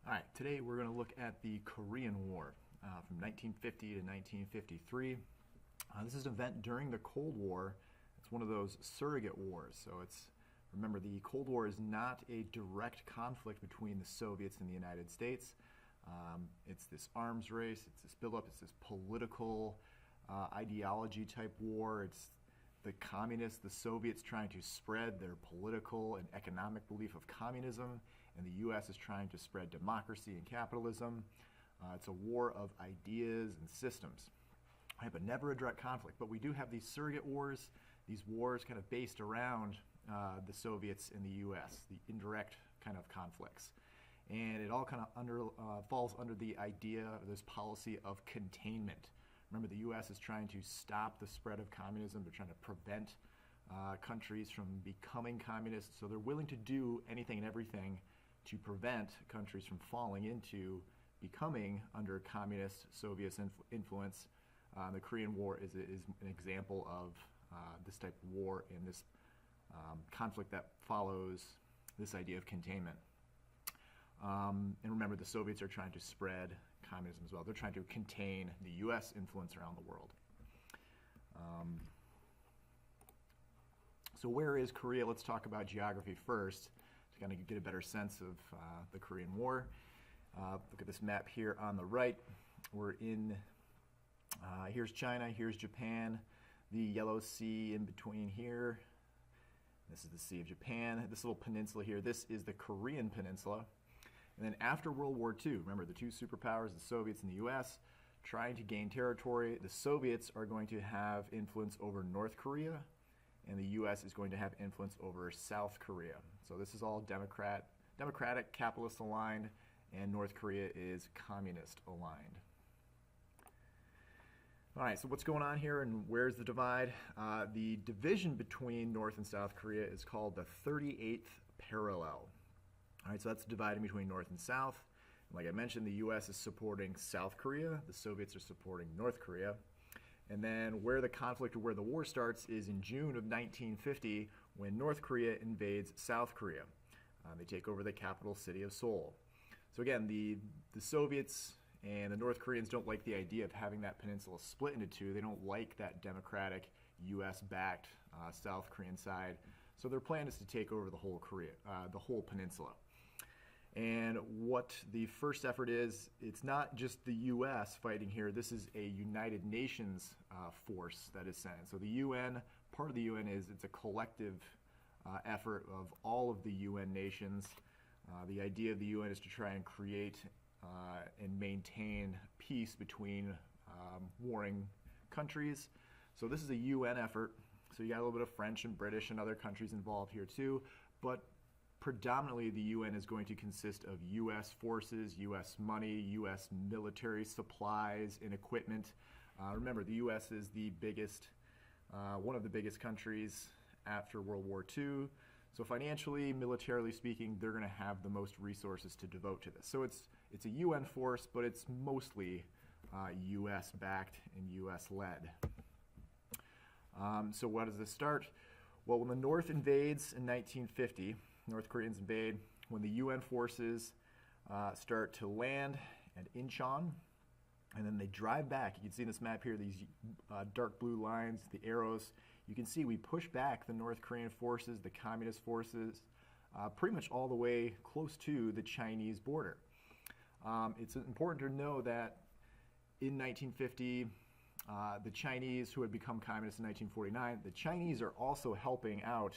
All right, today we're going to look at the Korean War from 1950 to 1953. This is an event during the Cold War. It's one of those surrogate wars. Remember, the Cold War is not a direct conflict between the Soviets and the United States. It's this arms race, it's this buildup, it's this political ideology type war. It's the communists, the Soviets trying to spread their political and economic belief of communism, and the U.S. is trying to spread democracy and capitalism. It's a war of ideas and systems, right, but never a direct conflict. But we do have these surrogate wars, these wars kind of based around the Soviets and the U.S., the indirect kind of conflicts. And it all kind of falls under the idea of this policy of containment. Remember, the U.S. is trying to stop the spread of communism. They're trying to prevent countries from becoming communist. So they're willing to do anything and everything to prevent countries from falling into becoming under communist Soviet influence. The Korean War is an example of this type of war and this conflict that follows this idea of containment. And remember, the Soviets are trying to spread communism as well. They're trying to contain the U.S. influence around the world. So where is Korea? Let's talk about geography first to kind of get a better sense of the Korean War. Look at this map here on the right. We're in, here's China, here's Japan, the Yellow Sea in between here. This is the Sea of Japan. This little peninsula here, this is the Korean Peninsula. And then after World War II, remember the two superpowers, the Soviets and the U.S., trying to gain territory. The Soviets are going to have influence over North Korea, and the U.S. is going to have influence over South Korea. So this is all democratic, capitalist aligned, and North Korea is communist aligned. All right, so what's going on here and where's the divide? The division between North and South Korea is called the 38th parallel. All right, so that's dividing between North and South. Like I mentioned, the U.S. is supporting South Korea. The Soviets are supporting North Korea. And then where the conflict or where the war starts is in June of 1950 when North Korea invades South Korea. They take over the capital city of Seoul. So again, the Soviets and the North Koreans don't like the idea of having that peninsula split into two. They don't like that democratic U.S.-backed South Korean side. So their plan is to take over the whole peninsula. And what the first effort is, it's not just the U.S. fighting here. This is a United Nations force that is sent. So the UN, part of the UN it's a collective effort of all of the UN nations. The idea of the UN is to try and create and maintain peace between warring countries. So this is a UN effort. So you got a little bit of French and British and other countries involved here too. But predominantly, the UN is going to consist of U.S. forces, U.S. money, U.S. military supplies and equipment. Remember, the U.S. is the biggest, one of the biggest countries after World War II. So financially, militarily speaking, they're going to have the most resources to devote to this. So it's a UN force, but it's mostly U.S.-backed and U.S.-led. So what does this start? Well, when the North invades in 1950, North Koreans invade, when the UN forces start to land at Incheon, and then they drive back. You can see in this map here, these dark blue lines, the arrows. You can see we push back the North Korean forces, the communist forces, pretty much all the way close to the Chinese border. It's important to know that in 1950, the Chinese, who had become communists in 1949, the Chinese are also helping out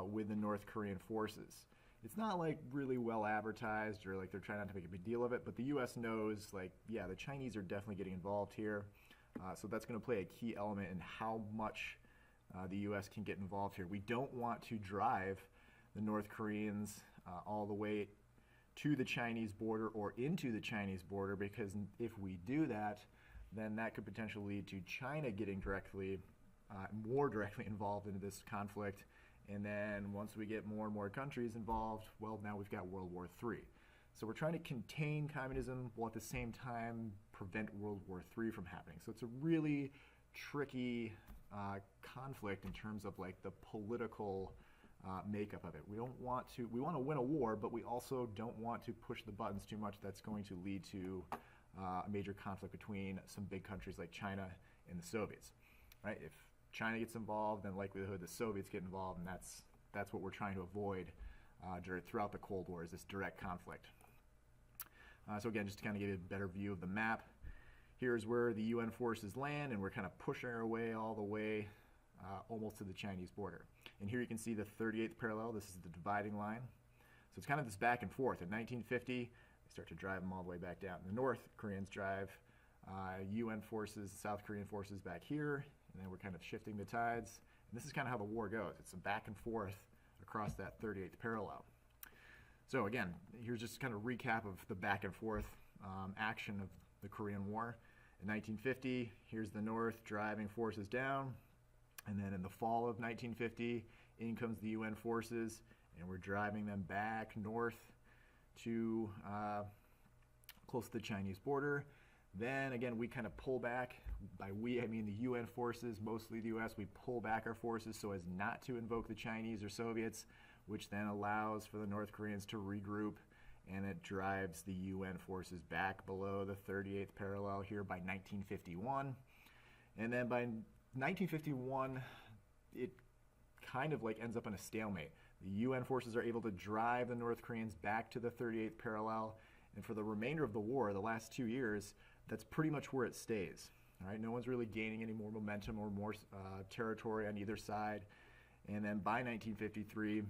with the North Korean forces. It's not like really well advertised or like they're trying not to make a big deal of it, but the U.S. knows, like, yeah, the Chinese are definitely getting involved here. So that's going to play a key element in how much the U.S. can get involved here. We don't want to drive the North Koreans all the way to the Chinese border or into the Chinese border, because if we do that, then that could potentially lead to China getting more directly involved in this conflict. And then once we get more and more countries involved, well, now we've got World War III. So we're trying to contain communism while at the same time prevent World War III from happening. So it's a really tricky conflict in terms of like the political makeup of it. We want to win a war, but we also don't want to push the buttons too much. That's going to lead to a major conflict between some big countries like China and the Soviets, right? If China gets involved, then likelihood the Soviets get involved, and that's what we're trying to avoid throughout the Cold War, is this direct conflict. So again, just to kind of give you a better view of the map, here's where the UN forces land, and we're kind of pushing our way all the way almost to the Chinese border. And here you can see the 38th parallel. This is the dividing line. So it's kind of this back and forth. In 1950, they start to drive them all the way back down. In the North Koreans drive UN forces, South Korean forces back here, and then we're kind of shifting the tides. And this is kind of how the war goes. It's a back and forth across that 38th parallel. So again, here's just kind of a recap of the back and forth action of the Korean War. In 1950, here's the North driving forces down. And then in the fall of 1950, in comes the UN forces, and we're driving them back north to close to the Chinese border. Then again, we kind of pull back. By we, I mean the UN forces, mostly the US. We pull back our forces so as not to invoke the Chinese or Soviets, which then allows for the North Koreans to regroup, and it drives the UN forces back below the 38th parallel here by 1951. And then by 1951, it kind of like ends up in a stalemate. The UN forces are able to drive the North Koreans back to the 38th parallel, and for the remainder of the war, the last 2 years, that's pretty much where it stays. All right, no one's really gaining any more momentum or more territory on either side. And then by 1953,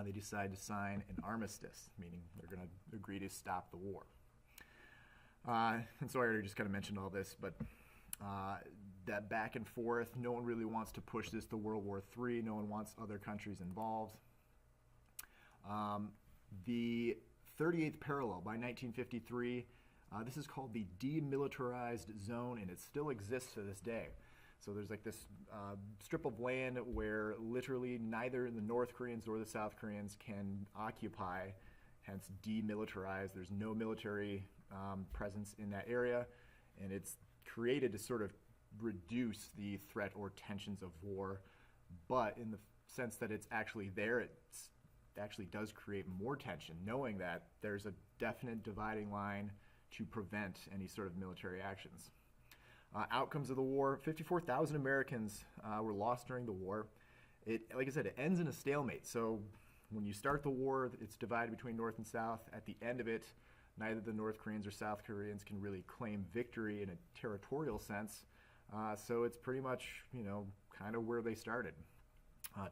they decide to sign an armistice, meaning they're going to agree to stop the war. And so I already just kind of mentioned all this, but that back and forth, no one really wants to push this to World War III. No one wants other countries involved. The 38th parallel by 1953, this is called the demilitarized zone, and it still exists to this day. So there's like this strip of land where literally neither the North Koreans nor the South Koreans can occupy, hence demilitarized. There's no military presence in that area, and it's created to sort of reduce the threat or tensions of war, but in the sense that it's actually there, it actually does create more tension, knowing that there's a definite dividing line to prevent any sort of military actions. Outcomes of the war: 54,000 Americans were lost during the war. Like I said, it ends in a stalemate. So when you start the war, it's divided between North and South. At the end of it, neither the North Koreans or South Koreans can really claim victory in a territorial sense. So it's pretty much, kind of where they started.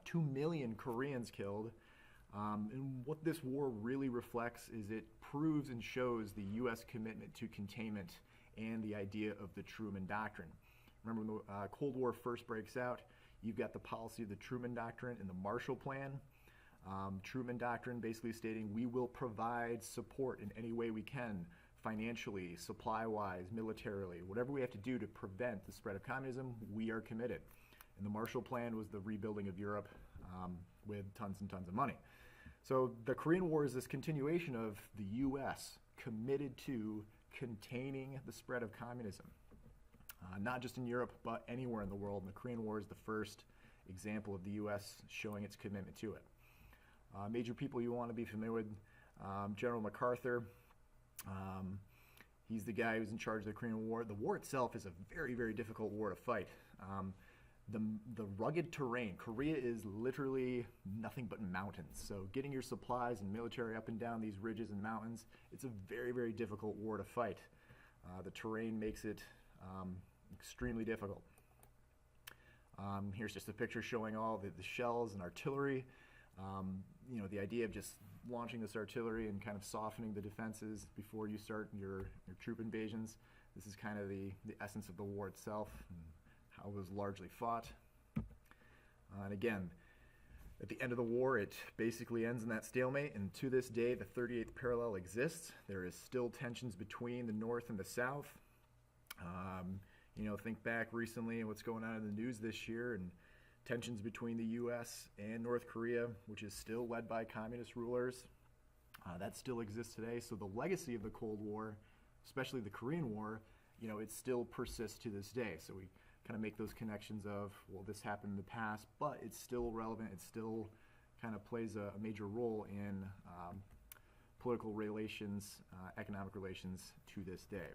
2 million Koreans killed. And what this war really reflects is it proves and shows the U.S. commitment to containment and the idea of the Truman Doctrine. Remember when the Cold War first breaks out, you've got the policy of the Truman Doctrine and the Marshall Plan. Truman Doctrine basically stating we will provide support in any way we can, financially, supply-wise, militarily, whatever we have to do to prevent the spread of communism, we are committed. And the Marshall Plan was the rebuilding of Europe with tons and tons of money. So the Korean War is this continuation of the U.S. committed to containing the spread of communism, not just in Europe, but anywhere in the world. And the Korean War is the first example of the U.S. showing its commitment to it. Major people you want to be familiar with: General MacArthur. He's the guy who's in charge of the Korean War. The war itself is a very, very difficult war to fight. The rugged terrain. Korea is literally nothing but mountains. So getting your supplies and military up and down these ridges and mountains, it's a very, very difficult war to fight. The terrain makes it extremely difficult. Here's just a picture showing all the shells and artillery. The idea of just launching this artillery and kind of softening the defenses before you start your troop invasions. This is kind of the essence of the war itself and how it was largely fought. And again, at the end of the war, it basically ends in that stalemate, and to this day, the 38th parallel exists. There is still tensions between the North and the South. Think back recently and what's going on in the news this year, and tensions between the U.S. and North Korea, which is still led by communist rulers. That still exists today. So the legacy of the Cold War, especially the Korean War, it still persists to this day. So we kind of make those connections of, well, this happened in the past, but it's still relevant. It's still kind of plays a major role in political relations, economic relations to this day.